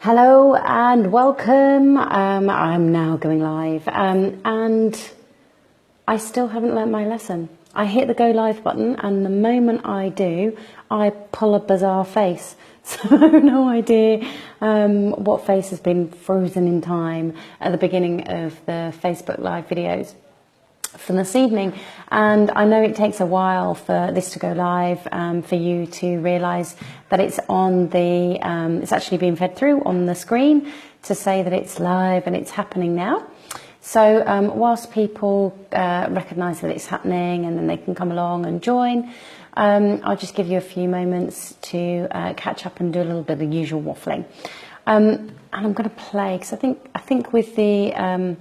Hello and welcome. I'm now going live and I still haven't learnt my lesson. I hit the go live button and the moment I do, I pull a bizarre face. So I have no idea what face has been frozen in time at the beginning of the Facebook Live videos from this evening, and I know it takes a while for this to go live, for you to realise that it's on the it's actually being fed through on the screen to say that it's live and it's happening now. So whilst people recognise that it's happening and then they can come along and join, I'll just give you a few moments to catch up and do a little bit of the usual waffling, and I'm going to play because I think with the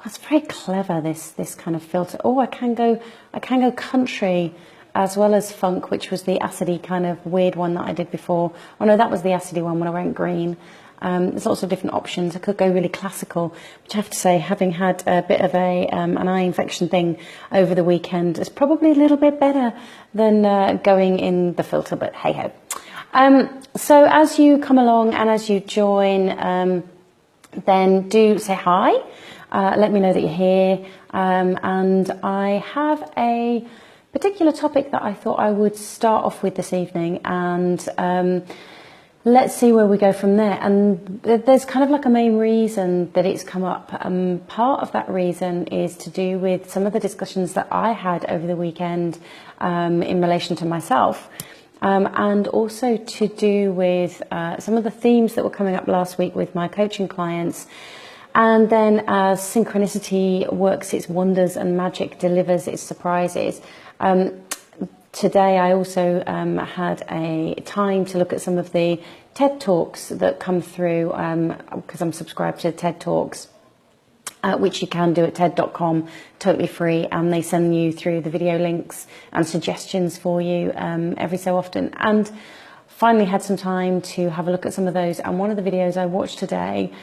it's very clever, this kind of filter. Oh, I can go country as well as funk, which was the acidy kind of weird one that I did before. Oh no, that was the acidy one when I went green. There's lots of different options. I could go really classical, which I have to say, having had a bit of an eye infection thing over the weekend, is probably a little bit better than going in the filter, but hey ho. So as you come along and as you join, then do say hi. Let me know that you're here, and I have a particular topic that I thought I would start off with this evening, and let's see where we go from there. And there's kind of like a main reason that it's come up. Part of that reason is to do with some of the discussions that I had over the weekend in relation to myself, and also to do with some of the themes that were coming up last week with my coaching clients. And then as synchronicity works its wonders and magic delivers its surprises, today I also had a time to look at some of the TED Talks that come through, because I'm subscribed to TED Talks, which you can do at TED.com, totally free, and they send you through the video links and suggestions for you every so often. And finally had some time to have a look at some of those, and one of the videos I watched today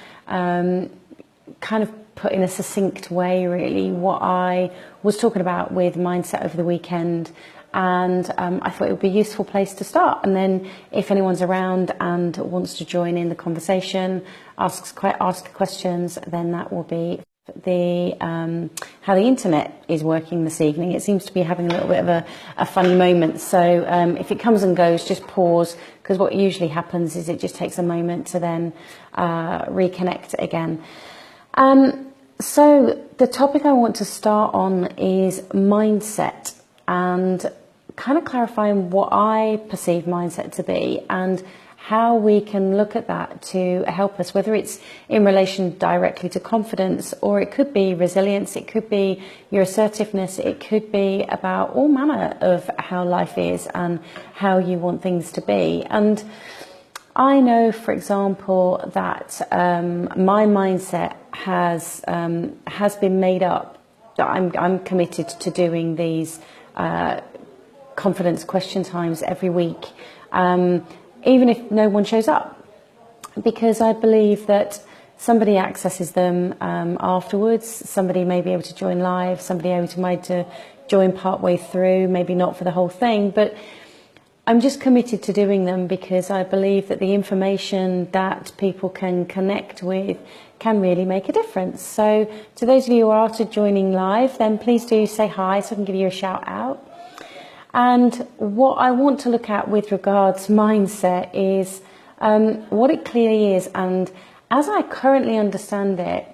kind of put in a succinct way really what I was talking about with mindset over the weekend, and I thought it would be a useful place to start. And then if anyone's around and wants to join in the conversation, ask questions, then that will be the how the internet is working this evening. It seems to be having a little bit of a funny moment, so if it comes and goes, just pause, because what usually happens is it just takes a moment to then reconnect again. So the topic I want to start on is mindset, and kind of clarifying what I perceive mindset to be and how we can look at that to help us, whether it's in relation directly to confidence, or it could be resilience, it could be your assertiveness, it could be about all manner of how life is and how you want things to be. And I know, for example, that my mindset has been made up, that I'm committed to doing these confidence question times every week, even if no one shows up, because I believe that somebody accesses them afterwards. Somebody may be able to join live, somebody might to join part way through, maybe not for the whole thing, but I'm just committed to doing them because I believe that the information that people can connect with can really make a difference. So to those of you who are joining live, then please do say hi so I can give you a shout out. And what I want to look at with regards mindset is what it clearly is. And as I currently understand it,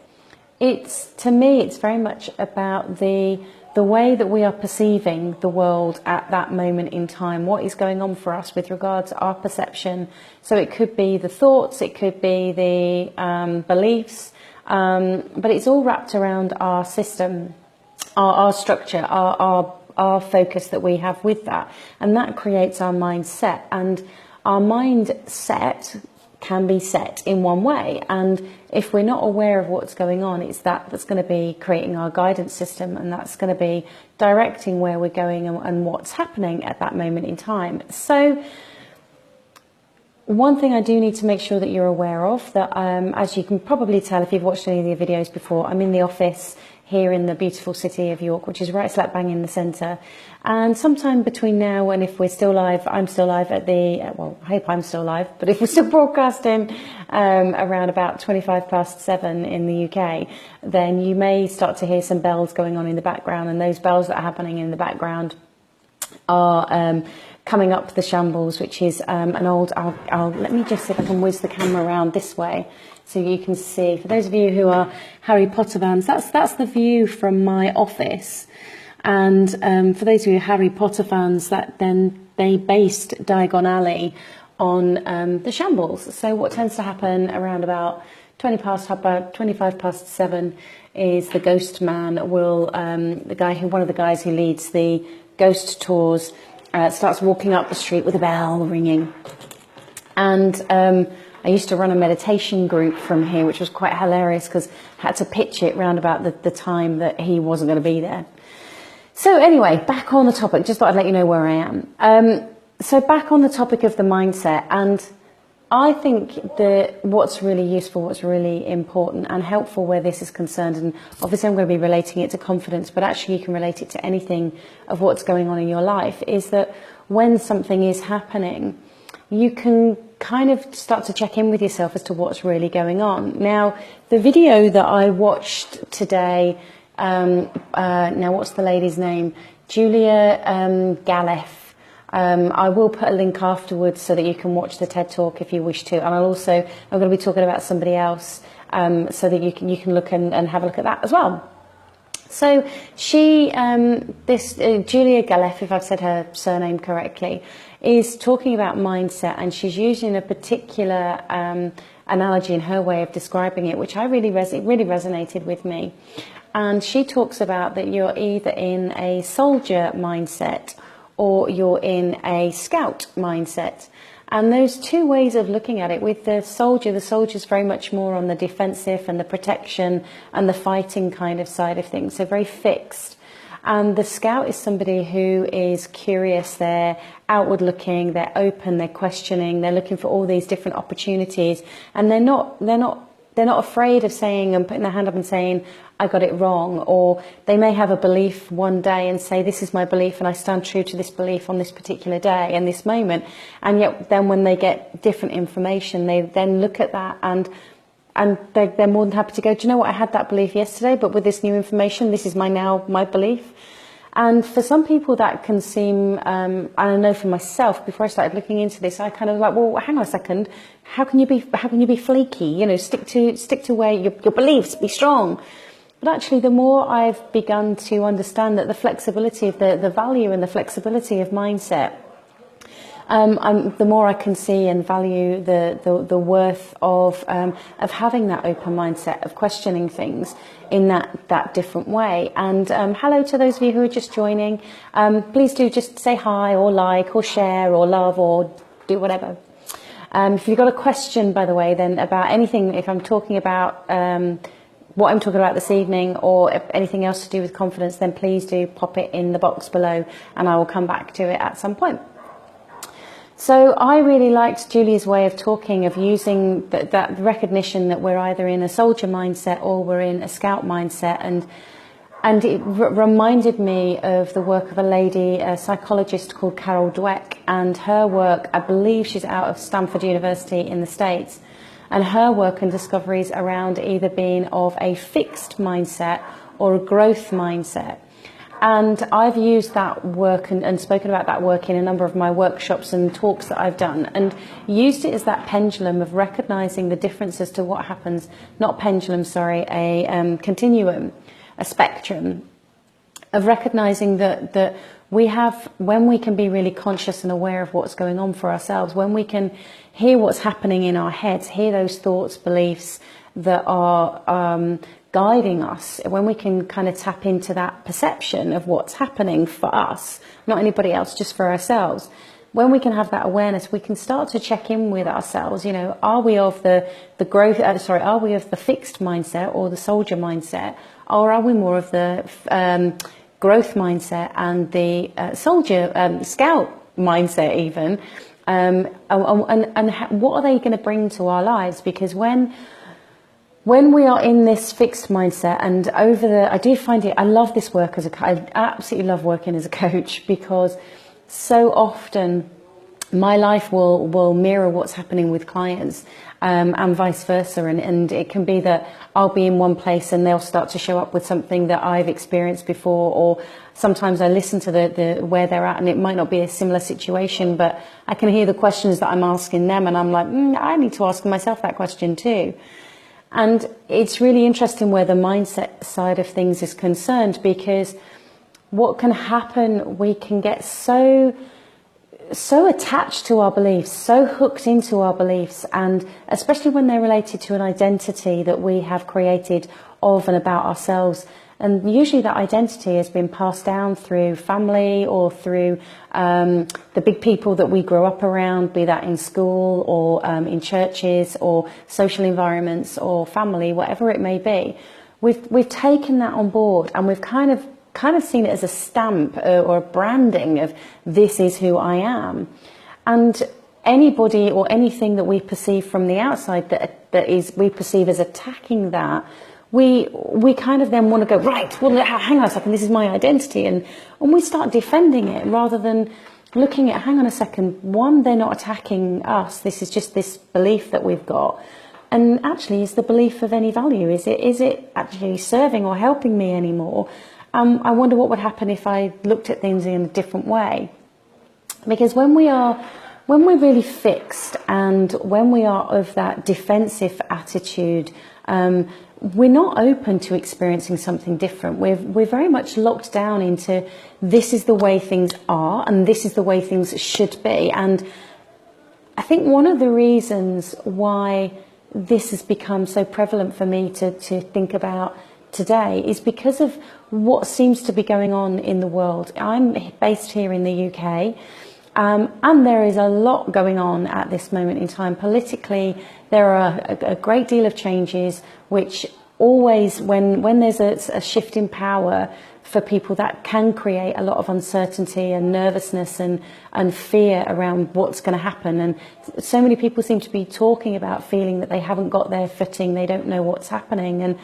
to me, it's very much about the way that we are perceiving the world at that moment in time, what is going on for us with regards to our perception. So it could be the thoughts, it could be the beliefs, but it's all wrapped around our system, our structure, our focus that we have with that. And that creates our mindset. And our mindset can be set in one way, and if we're not aware of what's going on, it's that's going to be creating our guidance system, and that's going to be directing where we're going and what's happening at that moment in time. So one thing I do need to make sure that you're aware of, that as you can probably tell if you've watched any of the videos before, I'm in the office here in the beautiful city of York, which is right slap bang in the centre. And sometime between now and if we're still live, I'm still live at the, well, I hope I'm still live, but if we're still broadcasting around about 7:25 in the UK, then you may start to hear some bells going on in the background. And those bells that are happening in the background are coming up the Shambles, which is an old, let me just see if I can whiz the camera around this way so you can see. For those of you who are Harry Potter fans, that's the view from my office. And for those of you Harry Potter fans, that then they based Diagon Alley on the Shambles. So what tends to happen around about 7:25 is the ghost man will, one of the guys who leads the ghost tours, starts walking up the street with a bell ringing. And I used to run a meditation group from here, which was quite hilarious because I had to pitch it round about the time that he wasn't going to be there. So anyway, back on the topic, just thought I'd let you know where I am. So back on the topic of the mindset, and I think that what's really useful, what's really important and helpful where this is concerned, and obviously I'm going to be relating it to confidence, but actually you can relate it to anything of what's going on in your life, is that when something is happening, you can kind of start to check in with yourself as to what's really going on. Now, the video that I watched today, now what's the lady's name? Julia Galef. I will put a link afterwards so that you can watch the TED Talk if you wish to. And I'm going to be talking about somebody else so that you can look and have a look at that as well. So she, Julia Galef, if I've said her surname correctly, is talking about mindset, and she's using a particular analogy in her way of describing it, which I really resonated with me. And she talks about that you're either in a soldier mindset or you're in a scout mindset. And those two ways of looking at it, with the soldier's very much more on the defensive and the protection and the fighting kind of side of things, so very fixed. And the scout is somebody who is curious, they're outward looking, they're open, they're questioning, they're looking for all these different opportunities, and they're not afraid of saying and putting their hand up and saying, I got it wrong. Or they may have a belief one day and say, this is my belief and I stand true to this belief on this particular day and this moment. And yet then when they get different information, they then look at that and they're more than happy to go, do you know what, I had that belief yesterday, but with this new information, this is my belief. And for some people that can seem, and I know for myself, before I started looking into this, I kind of like, well, hang on a second, how can you be flaky? You know, stick to where your beliefs, be strong. But actually, the more I've begun to understand that the flexibility of the value and the flexibility of mindset, the more I can see and value the worth of having that open mindset, of questioning things in that different way. And hello to those of you who are just joining. Please do just say hi or like or share or love or do whatever. If you've got a question, by the way, then about anything, if I'm talking about what I'm talking about this evening or anything else to do with confidence, then please do pop it in the box below and I will come back to it at some point. So I really liked Julie's way of talking, of using that recognition that we're either in a soldier mindset or we're in a scout mindset. And it reminded me of the work of a lady, a psychologist called Carol Dweck, and her work, I believe she's out of Stanford University in the States, and her work and discoveries around either being of a fixed mindset or a growth mindset. And I've used that work and spoken about that work in a number of my workshops and talks that I've done, and used it as that pendulum of recognizing the difference as to what happens, not pendulum, sorry, a continuum, a spectrum, of recognizing that we have, when we can be really conscious and aware of what's going on for ourselves, when we can hear what's happening in our heads, hear those thoughts, beliefs that are guiding us, when we can kind of tap into that perception of what's happening for us, not anybody else, just for ourselves. When we can have that awareness, we can start to check in with ourselves. You know, are we of the growth? Are we of the fixed mindset or the soldier mindset, or are we more of the growth mindset and the soldier scout mindset even? what are they going to bring to our lives? Because when we are in this fixed mindset, and I do find it, I love this work as I absolutely love working as a coach, because so often my life will mirror what's happening with clients, and vice versa. And it can be that I'll be in one place and they'll start to show up with something that I've experienced before, or sometimes I listen to the where they're at, and it might not be a similar situation, but I can hear the questions that I'm asking them, and I'm like, I need to ask myself that question too. And it's really interesting where the mindset side of things is concerned, because what can happen, we can get so attached to our beliefs, so hooked into our beliefs, and especially when they're related to an identity that we have created of and about ourselves. And usually that identity has been passed down through family or through the big people that we grew up around, be that in school or in churches or social environments or family, whatever it may be. We've taken that on board, and we've kind of seen it as a stamp or a branding of, this is who I am. And anybody or anything that we perceive from the outside that is we perceive as attacking that, we kind of then want to go, right, well, hang on a second, this is my identity. And we start defending it rather than looking at, hang on a second, one, they're not attacking us. This is just this belief that we've got. And actually, is the belief of any value? Is it actually serving or helping me anymore? I wonder what would happen if I looked at things in a different way. Because when we're really fixed, and when we are of that defensive attitude, we're not open to experiencing something different. We're very much locked down into, this is the way things are, and this is the way things should be. And I think one of the reasons why this has become so prevalent for me to think about today is because of what seems to be going on in the world. I'm based here in the UK, and there is a lot going on at this moment in time. Politically, there are a great deal of changes, which always, when there's a shift in power for people, that can create a lot of uncertainty and nervousness and fear around what's going to happen. And so many people seem to be talking about feeling that they haven't got their footing, they don't know what's happening. And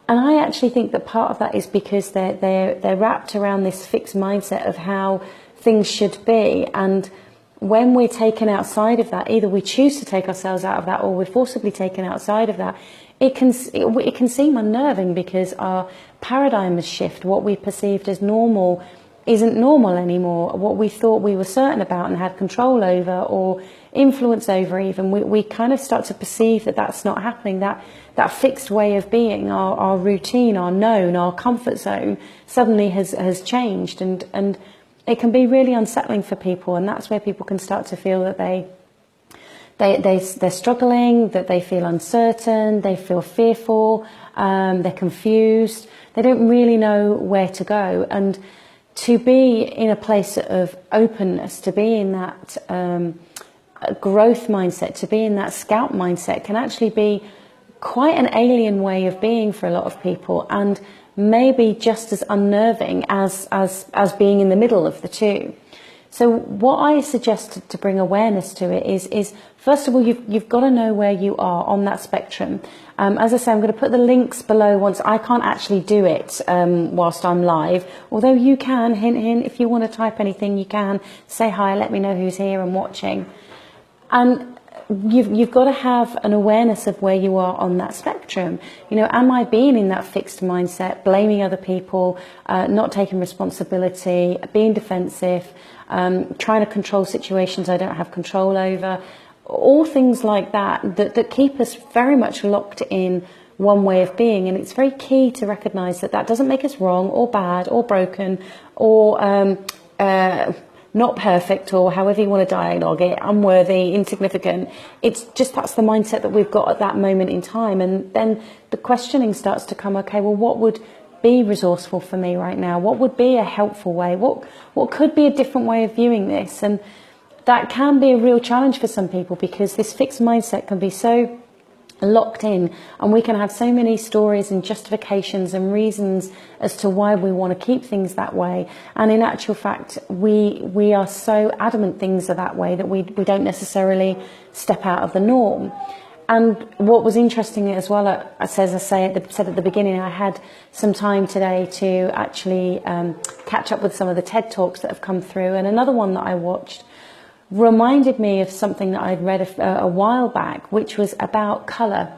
I actually think that part of that is because they're wrapped around this fixed mindset of how things should be. And when we're taken outside of that, either we choose to take ourselves out of that, or we're forcibly taken outside of that, it can seem unnerving, because our paradigm has shifted. What we perceived as normal isn't normal anymore. What we thought we were certain about and had control over or influence over, even, we kind of start to perceive that that's not happening. That fixed way of being, our routine, our known, our comfort zone suddenly has changed, and it can be really unsettling for people. And that's where people can start to feel that they're struggling, that they feel uncertain, they feel fearful, they're confused, they don't really know where to go. And to be in a place of openness, to be in that growth mindset, to be in that scout mindset, can actually be quite an alien way of being for a lot of people, and maybe just as unnerving as being in the middle of the two. So what I suggest to bring awareness to it is first of all, you've got to know where you are on that spectrum. As I say, I'm going to put the links below. Once I can't actually do it whilst I'm live, although you can, hint, hint, if you want to type anything, you can say hi, let me know who's here and watching. And you've got to have an awareness of where you are on that spectrum. You know, am I being in that fixed mindset, blaming other people, not taking responsibility, being defensive, trying to control situations I don't have control over, all things like that keep us very much locked in one way of being. And it's very key to recognise that doesn't make us wrong or bad or broken or not perfect, or however you want to dialogue it, unworthy, insignificant. It's just, that's the mindset that we've got at that moment in time. And then the questioning starts to come, okay, well, what would be resourceful for me right now? What would be a helpful way? What could be a different way of viewing this? And that can be a real challenge for some people, because this fixed mindset can be so locked in, and we can have so many stories and justifications and reasons as to why we want to keep things that way, and in actual fact we are so adamant things are that way that we don't necessarily step out of the norm. And what was interesting as well, as I said at the beginning, I had some time today to actually catch up with some of the TED Talks that have come through, and another one that I watched reminded me of something that I'd read a while back, which was about colour,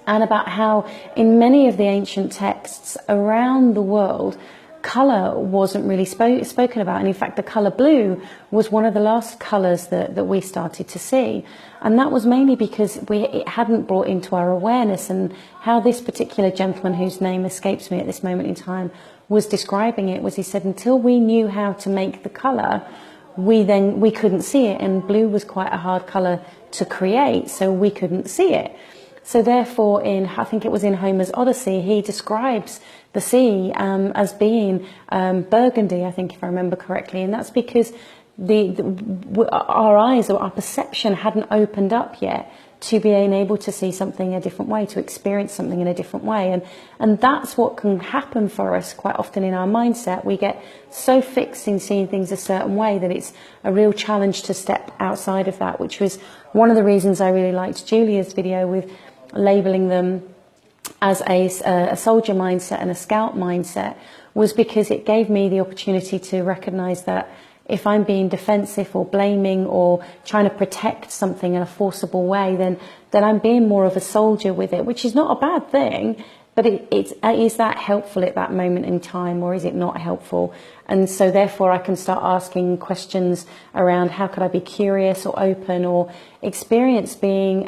and about how in many of the ancient texts around the world, colour wasn't really spoken about. And in fact, the colour blue was one of the last colours that we started to see. And that was mainly because it hadn't brought into our awareness, and how this particular gentleman, whose name escapes me at this moment in time, was describing it was, he said, until we knew how to make the colour, we couldn't see it, and blue was quite a hard colour to create, so we couldn't see it. So therefore, I think it was in Homer's Odyssey, he describes the sea as being burgundy, I think, if I remember correctly, and that's because our eyes, or our perception, hadn't opened up yet to being able to see something a different way, to experience something in a different way. And that's what can happen for us quite often in our mindset. We get so fixed in seeing things a certain way that it's a real challenge to step outside of that, which was one of the reasons I really liked Julia's video with labelling them as a soldier mindset and a scout mindset, was because it gave me the opportunity to recognise that if I'm being defensive or blaming or trying to protect something in a forcible way, then I'm being more of a soldier with it, which is not a bad thing, but is that helpful at that moment in time, or is it not helpful? And so therefore I can start asking questions around how could I be curious or open or experience being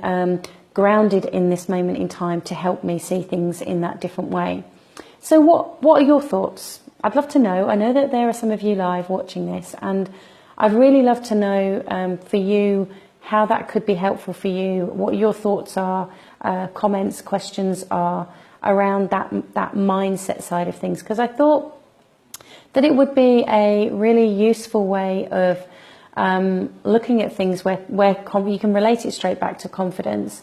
grounded in this moment in time to help me see things in that different way. So what are your thoughts? I'd love to know. I know that there are some of you live watching this, and I'd really love to know for you how that could be helpful for you, what your thoughts are, comments, questions are around that mindset side of things, because I thought that it would be a really useful way of looking at things where you can relate it straight back to confidence.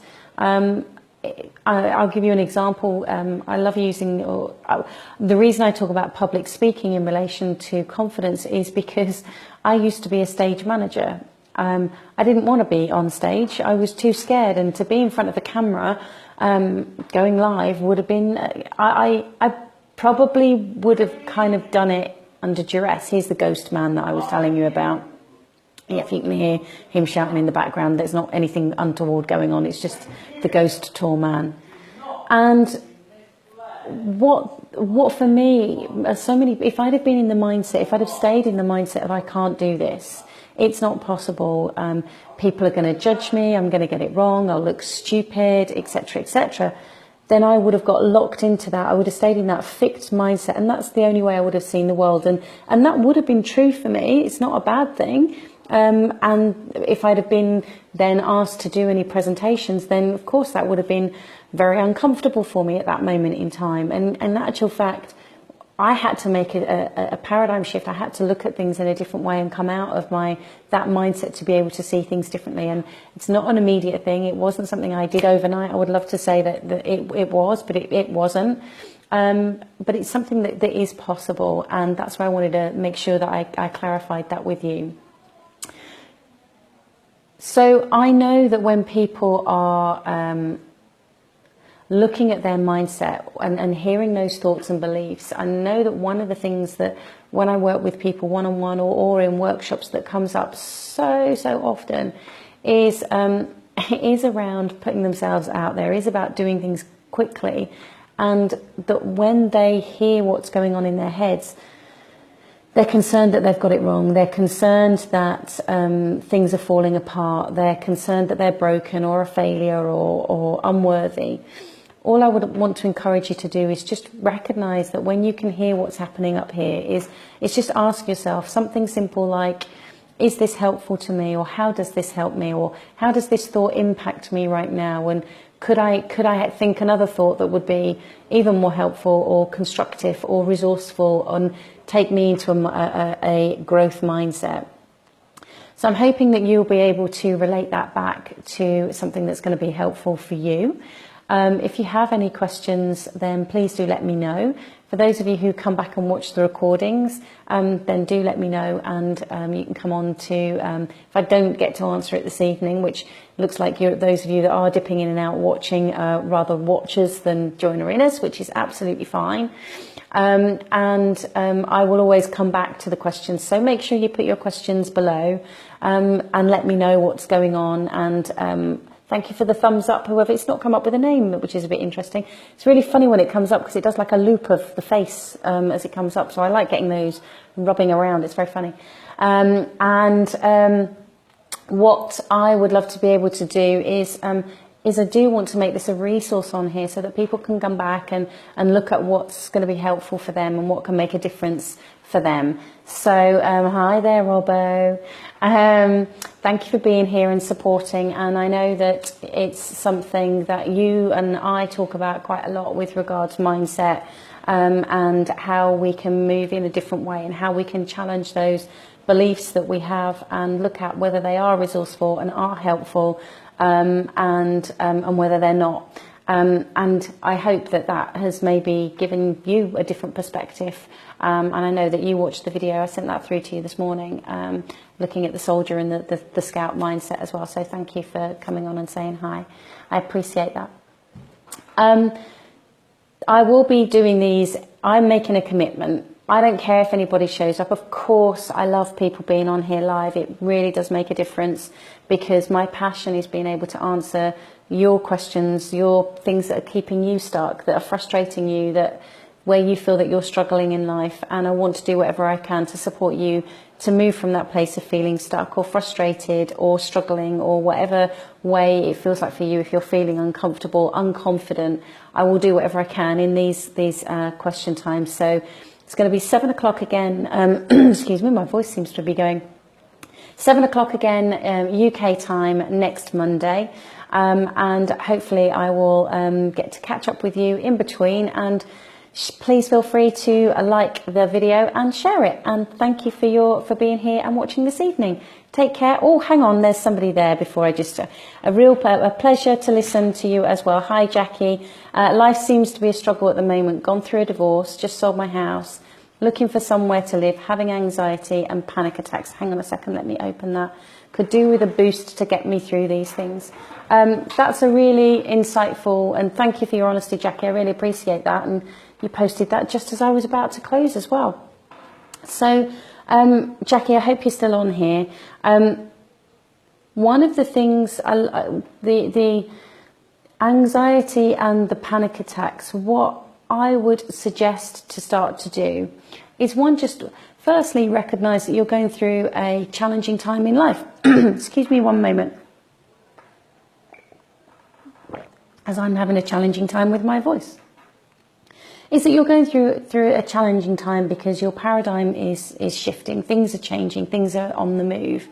I'll give you an example. I love using, the reason I talk about public speaking in relation to confidence is because I used to be a stage manager. I didn't want to be on stage. I was too scared, and to be in front of the camera going live would have been, I probably would have kind of done it under duress. Here's the ghost man that I was telling you about. Yeah, if you can hear him shouting in the background, there's not anything untoward going on. It's just the ghost tall man. And what for me, so many, if I'd have been in the mindset, if I'd have stayed in the mindset of I can't do this, it's not possible, people are going to judge me, I'm going to get it wrong, I'll look stupid, etc., etc., then I would have got locked into that. I would have stayed in that fixed mindset, and that's the only way I would have seen the world. And that would have been true for me. It's not a bad thing. And if I'd have been then asked to do any presentations, then of course that would have been very uncomfortable for me at that moment in time. And in actual fact, I had to make a paradigm shift. I had to look at things in a different way and come out of that mindset to be able to see things differently. And it's not an immediate thing. It wasn't something I did overnight. I would love to say that it was, but it wasn't. But it's something that is possible, and that's why I wanted to make sure that I clarified that with you. So I know that when people are looking at their mindset and hearing those thoughts and beliefs, I know that one of the things that when I work with people one-on-one or in workshops that comes up so often is around putting themselves out there, is about doing things quickly, and that when they hear what's going on in their heads, they're concerned that they've got it wrong. They're concerned that things are falling apart. They're concerned that they're broken or a failure or unworthy. All I would want to encourage you to do is just recognise that when you can hear what's happening up here, is just ask yourself something simple like, is this helpful to me? Or how does this help me? Or how does this thought impact me right now? And could I think another thought that would be even more helpful or constructive or resourceful and take me into a growth mindset? So I'm hoping that you'll be able to relate that back to something that's going to be helpful for you. If you have any questions, then please do let me know. For those of you who come back and watch the recordings, then do let me know, and you can come on to, if I don't get to answer it this evening, which looks like those of you that are dipping in and out watching rather watchers than joiner-inners, which is absolutely fine. I will always come back to the questions. So make sure you put your questions below and let me know what's going on. And thank you for the thumbs up, whoever. It's not come up with a name, which is a bit interesting. It's really funny when it comes up because it does like a loop of the face as it comes up. So I like getting those rubbing around. It's very funny. What I would love to be able to do is I do want to make this a resource on here so that people can come back and look at what's going to be helpful for them and what can make a difference for them. So hi there, Robbo. Thank you for being here and supporting. And I know that it's something that you and I talk about quite a lot with regards to mindset and how we can move in a different way and how we can challenge those beliefs that we have and look at whether they are resourceful and are helpful and whether they're not. And I hope that that has maybe given you a different perspective. And I know that you watched the video. I sent that through to you this morning, looking at the soldier and the scout mindset as well. So thank you for coming on and saying hi. I appreciate that. I will be doing these. I'm making a commitment. I don't care if anybody shows up. Of course, I love people being on here live. It really does make a difference because my passion is being able to answer your questions, your things that are keeping you stuck, that are frustrating you, that where you feel that you're struggling in life. And I want to do whatever I can to support you to move from that place of feeling stuck or frustrated or struggling or whatever way it feels like for you. If you're feeling uncomfortable, unconfident, I will do whatever I can in these question times. So it's going to be 7 o'clock again. Excuse me, my voice seems to be going. 7 o'clock again, UK time next Monday. And hopefully I will get to catch up with you in between. And please feel free to like the video and share it. And thank you for being here and watching this evening. Take care. Oh, hang on, there's somebody there before I just... a pleasure to listen to you as well. Hi, Jackie. Life seems to be a struggle at the moment. Gone through a divorce, just sold my house, looking for somewhere to live, having anxiety and panic attacks. Hang on a second, let me open that. Could do with a boost to get me through these things. That's a really insightful, and thank you for your honesty, Jackie. I really appreciate that. And you posted that just as I was about to close as well. So, Jackie, I hope you're still on here. One of the things, the anxiety and the panic attacks, what I would suggest to start to do is one, just firstly recognise that you're going through a challenging time in life. Excuse me one moment, as I'm having a challenging time with my voice. Is that you're going through a challenging time because your paradigm is shifting, things are changing, things are on the move.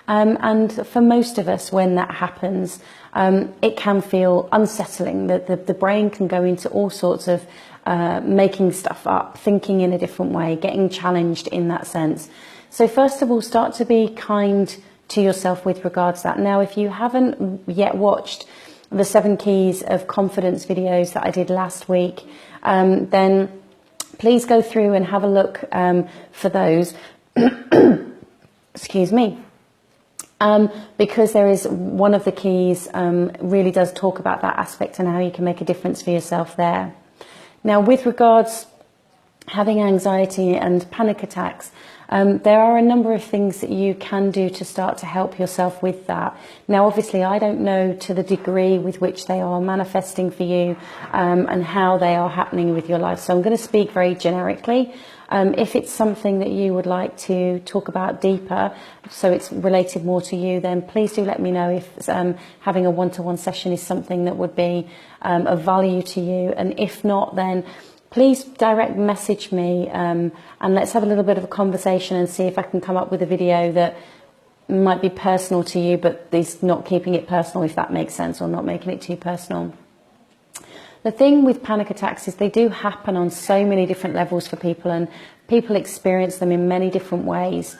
And for most of us, when that happens, it can feel unsettling. The brain can go into all sorts of making stuff up, thinking in a different way, getting challenged in that sense. So first of all, start to be kind to yourself with regards to that. Now, if you haven't yet watched the 7 keys of confidence videos that I did last week, then please go through and have a look for those. Excuse me. Because there is one of the keys really does talk about that aspect and how you can make a difference for yourself there. Now, with regards having anxiety and panic attacks, there are a number of things that you can do to start to help yourself with that. Now, obviously, I don't know to the degree with which they are manifesting for you and how they are happening with your life. So I'm going to speak very generically. If it's something that you would like to talk about deeper, so it's related more to you, then please do let me know if having a one-to-one session is something that would be of value to you. And if not, then please direct message me and let's have a little bit of a conversation and see if I can come up with a video that might be personal to you, but is not keeping it personal, if that makes sense, or not making it too personal. The thing with panic attacks is they do happen on so many different levels for people, and people experience them in many different ways.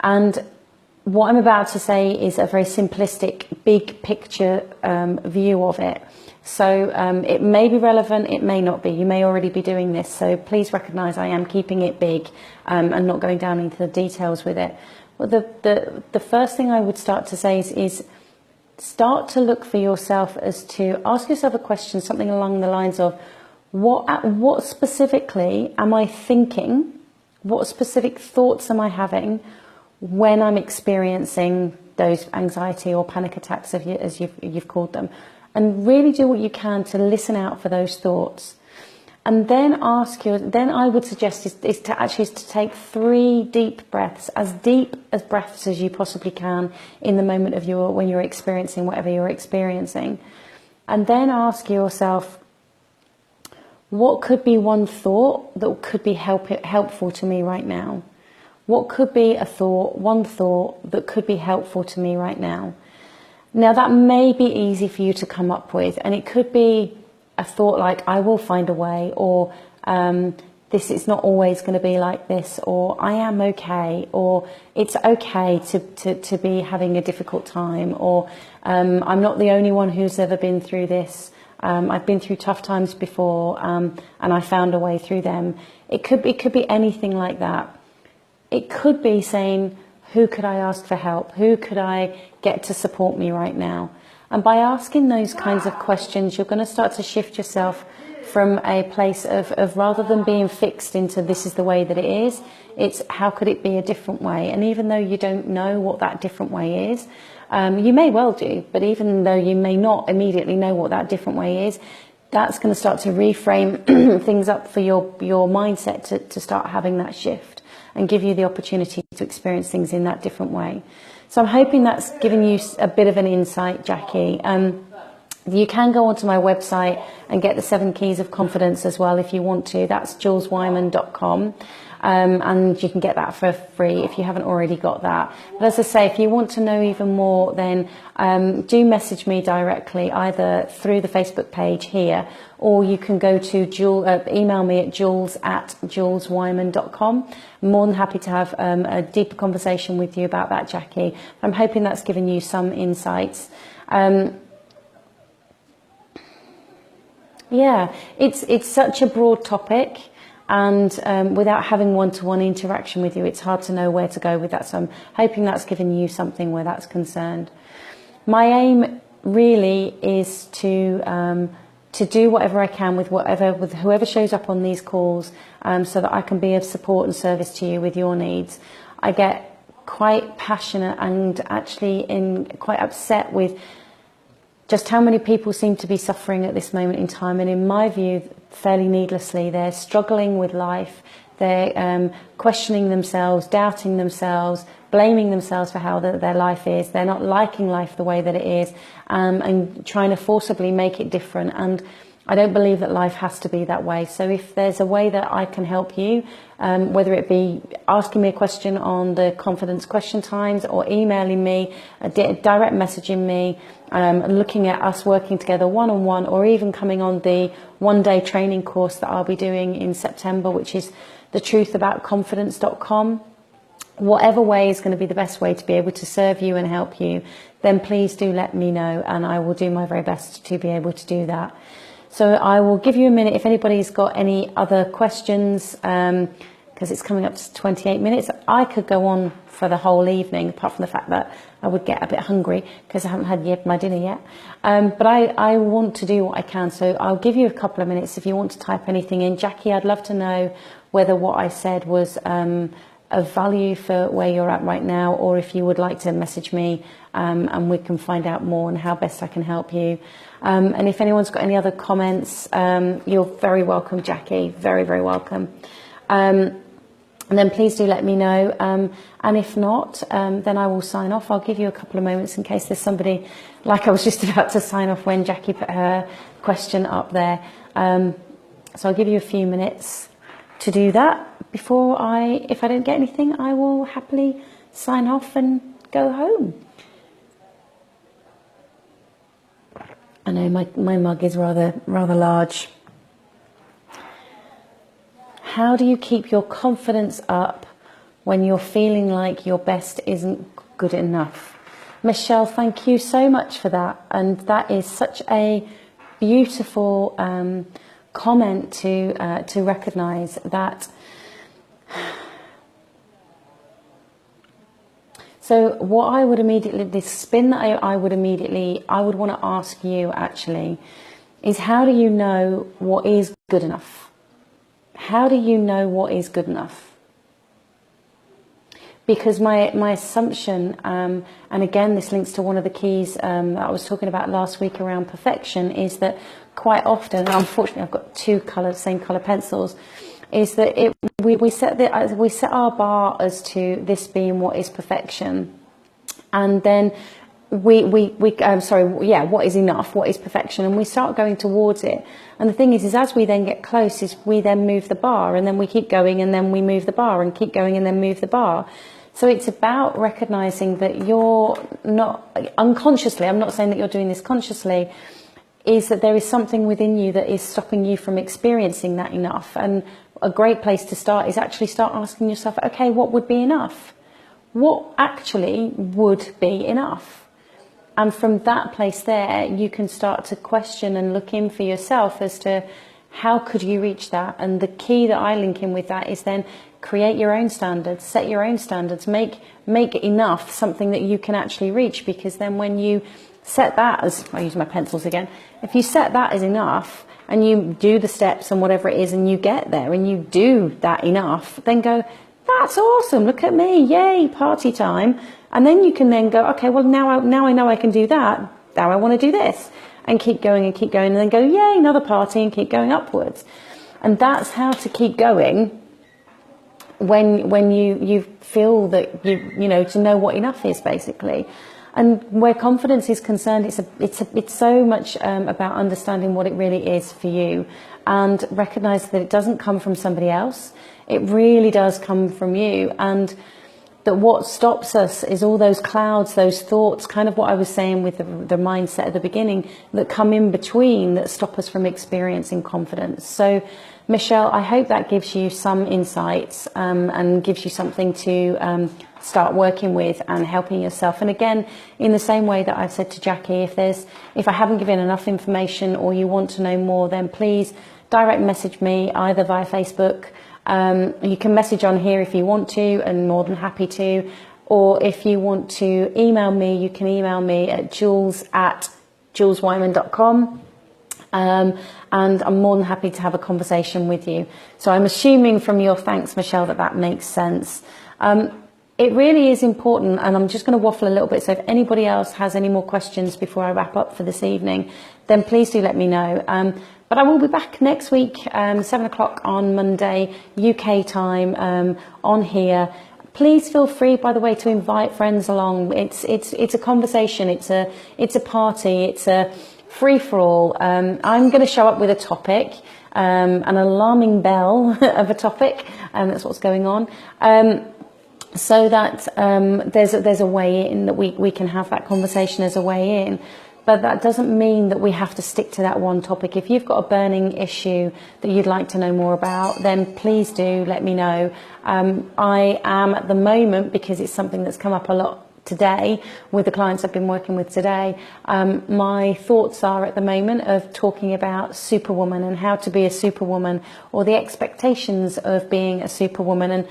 And what I'm about to say is a very simplistic, big picture view of it. So it may be relevant, it may not be. You may already be doing this. So please recognise I am keeping it big and not going down into the details with it. Well, the first thing I would start to say is start to look for yourself as to ask yourself a question, something along the lines of, what specifically am I thinking? What specific thoughts am I having when I'm experiencing those anxiety or panic attacks, as you've called them? And really do what you can to listen out for those thoughts. And then then I would suggest is to take 3 deep breaths, as deep as breaths as you possibly can in the moment of when you're experiencing whatever you're experiencing. And then ask yourself, what could be one thought that could be helpful to me right now? What could be one thought that could be helpful to me right now? Now that may be easy for you to come up with, and it could be a thought like, I will find a way, or this is not always going to be like this, or I am okay, or it's okay to be having a difficult time, or I'm not the only one who's ever been through this. I've been through tough times before, and I found a way through them. It could be anything like that. It could be saying, who could I ask for help? Who could I get to support me right now? And by asking those kinds of questions, you're going to start to shift yourself from a place of rather than being fixed into this is the way that it is, it's how could it be a different way? And even though you don't know what that different way is, you may well do, but even though you may not immediately know what that different way is, that's going to start to reframe things up for your mindset to start having that shift and give you the opportunity to experience things in that different way. So I'm hoping that's given you a bit of an insight, Jackie. You can go onto my website and get the 7 Keys of Confidence as well if you want to. That's juleswyman.com. And you can get that for free if you haven't already got that. But as I say, if you want to know even more, then do message me directly, either through the Facebook page here, or you can go to email me at jules@juleswyman.com. I'm more than happy to have a deeper conversation with you about that, Jackie. I'm hoping that's given you some insights. Yeah, it's such a broad topic. And without having one-to-one interaction with you, it's hard to know where to go with that. So I'm hoping that's given you something where that's concerned. My aim really is to do whatever I can with whoever shows up on these calls, so that I can be of support and service to you with your needs. I get quite passionate and actually quite upset with just how many people seem to be suffering at this moment in time, and in my view, fairly needlessly. They're struggling with life, they're questioning themselves, doubting themselves, blaming themselves for how their life is. They're not liking life the way that it is, and trying to forcibly make it different. And I don't believe that life has to be that way. So if there's a way that I can help you, whether it be asking me a question on the Confidence Question Times, or emailing me, direct messaging me, looking at us working together one-on-one, or even coming on the 1-day training course that I'll be doing in September, which is thetruthaboutconfidence.com. Whatever way is going to be the best way to be able to serve you and help you, then please do let me know, and I will do my very best to be able to do that. So I will give you a minute if anybody's got any other questions, because it's coming up to 28 minutes. I could go on for the whole evening, apart from the fact that I would get a bit hungry because I haven't had my dinner yet. But I want to do what I can, so I'll give you a couple of minutes if you want to type anything in. Jackie, I'd love to know whether what I said was of value for where you're at right now, or if you would like to message me, and we can find out more on how best I can help you. And if anyone's got any other comments, you're very welcome, Jackie, very, very welcome. And then please do let me know. And if not, then I will sign off. I'll give you a couple of moments in case there's somebody, like I was just about to sign off when Jackie put her question up there. So I'll give you a few minutes to do that. If I don't get anything, I will happily sign off and go home. I know my mug is rather large. How do you keep your confidence up when you're feeling like your best isn't good enough. Michelle, thank you so much for that. And that is such a beautiful comment to recognise that. So what I would immediately, the spin that I would want to ask you actually is, how do you know what is good enough? How do you know what is good enough? Because my assumption, and again this links to one of the keys that I was talking about last week around perfection, is that quite often, and unfortunately I've got same colour pencils, is that we set our bar as to this being what is perfection, and then what is enough, what is perfection, and we start going towards it. And the thing is as we then get close, is we then move the bar, and then we keep going, and then we move the bar, and keep going, and then move the bar. So it's about recognizing that you're not unconsciously, I'm not saying that you're doing this consciously, is that there is something within you that is stopping you from experiencing that enough. And a great place to start is actually start asking yourself, okay, what would be enough? What actually would be enough? And from that place there, you can start to question and look in for yourself as to how could you reach that. And the key that I link in with that is then create your own standards, set your own standards, make enough something that you can actually reach. Because then when you set that as, I use my pencils again, if you set that as enough and you do the steps and whatever it is and you get there and you do that enough, then go, that's awesome, look at me, yay, party time. And then you can then go, okay, well now I know I can do that, now I want to do this, and keep going and then go, yay, another party, and keep going upwards. And that's how to keep going when you feel that you know, to know what enough is, basically. And where confidence is concerned, it's so much about understanding what it really is for you, and recognize that it doesn't come from somebody else. It really does come from you. And that what stops us is all those clouds, those thoughts, kind of what I was saying with the mindset at the beginning, that come in between, that stop us from experiencing confidence. So Michelle, I hope that gives you some insights and gives you something to start working with and helping yourself. And again, in the same way that I've said to Jackie, if I haven't given enough information or you want to know more, then please direct message me either via Facebook. You can message on here if you want to, and more than happy to. Or if you want to email me, you can email me at jules@juleswyman.com. And I'm more than happy to have a conversation with you. So I'm assuming from your thanks, Michelle, that makes sense. It really is important, and I'm just going to waffle a little bit. So if anybody else has any more questions before I wrap up for this evening, then please do let me know. But I will be back next week, 7 o'clock on Monday, UK time, on here. Please feel free, by the way, to invite friends along. It's a conversation. It's a party. It's a free for all. I'm going to show up with a topic, an alarming bell of a topic, and that's what's going on. So that there's a way in, that we can have that conversation as a way in. But that doesn't mean that we have to stick to that one topic. If you've got a burning issue that you'd like to know more about, then please do let me know. I am at the moment, because it's something that's come up a lot today with the clients I've been working with today, my thoughts are at the moment of talking about superwoman and how to be a superwoman, or the expectations of being a superwoman. And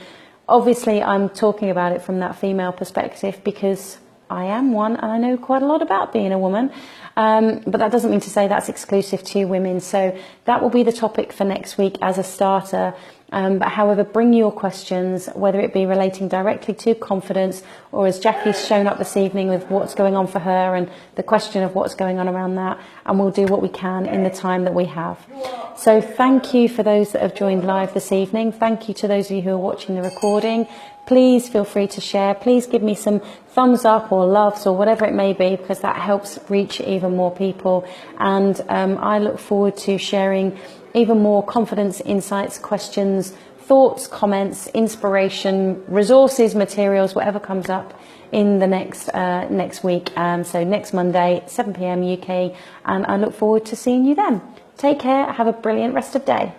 obviously I'm talking about it from that female perspective because I am one and I know quite a lot about being a woman, but that doesn't mean to say that's exclusive to women. So that will be the topic for next week as a starter. But however, bring your questions, whether it be relating directly to confidence, or as Jackie's shown up this evening with what's going on for her and the question of what's going on around that, and we'll do what we can in the time that we have. So thank you for those that have joined live this evening. Thank you to those of you who are watching the recording. Please feel free to share. Please give me some thumbs up or loves or whatever it may be, because that helps reach even more people. And I look forward to sharing even more confidence, insights, questions, thoughts, comments, inspiration, resources, materials, whatever comes up in the next week. So next Monday, 7 p.m. UK, and I look forward to seeing you then. Take care. Have a brilliant rest of the day.